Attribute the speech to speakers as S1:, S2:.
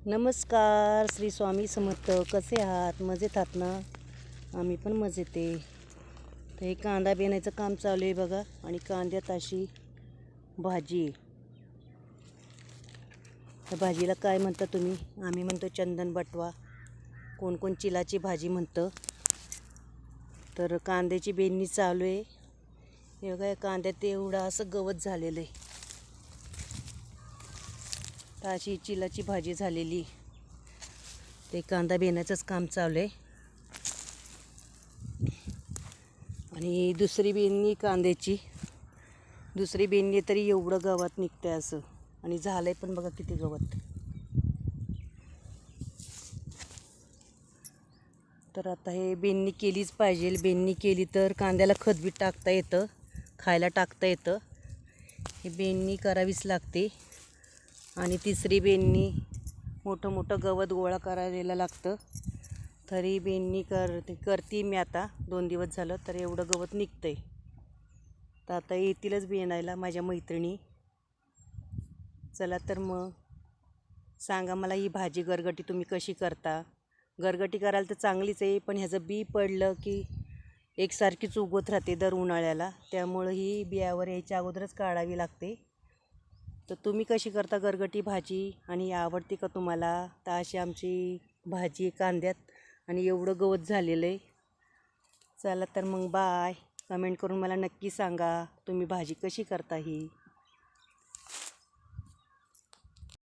S1: नमस्कार, श्री स्वामी समर्थ. कसे आहात? मजेत आहात ना? आम्ही पण मजेत आहे. तर हे कांदा बिण्याचं काम चालू आहे बघा. आणि कांद्यात अशी भाजी आहे. त्या भाजीला काय म्हणता तुम्ही? आम्ही म्हणतो चंदन बटवा, कोण कोण चिलाची भाजी म्हणतं. तर कांद्याची बेनणी चालू आहे. हे बघा, कांद्यात एवढं असं गवत झालेलं आहे. तर अशी चिलाची भाजी झालेली. ते कांदा बेण्याचंच काम चालू आहे. आणि दुसरी बेनणी कांद्याची, दुसरी बेनणी तरी एवढं गवत निघतंय असं. आणि झालंय पण बघा किती गवत. तर आता हे बेनणी केलीच पाहिजे. बेनणी केली तर कांद्याला खतबीत टाकता येतं, खायला टाकता येतं. ही बेनणी करावीच लागते. आणि तिसरी बेनणी मोठं मोठं गवत गोळा करायला लागतं. तरी बेनणी करते मी आता 2 दिवस झालं. तर एवढं गवत निघतंय. तर आता येतीलच बेनायला माझ्या मैत्रिणी. चला तर मग सांगा मला, ही भाजी गरगटी तुम्ही कशी करता? गरगटी करायला तर चांगलीच आहे, पण ह्याचं बी पडलं की एकसारखीच उगवत राहते दर उन्हाळ्याला. त्यामुळं ही बियावर यायच्या अगोदरच काढावी लागते. तर तुम्ही कशी करता गरगटी भाजी आणि आवडते का तुम्हाला? तर अशी आमची भाजी कांद्यात आणि एवढं गवत झालेलं आहे. चला तर मग बाय. कमेंट करून मला नक्की सांगा तुम्ही भाजी कशी करता ही.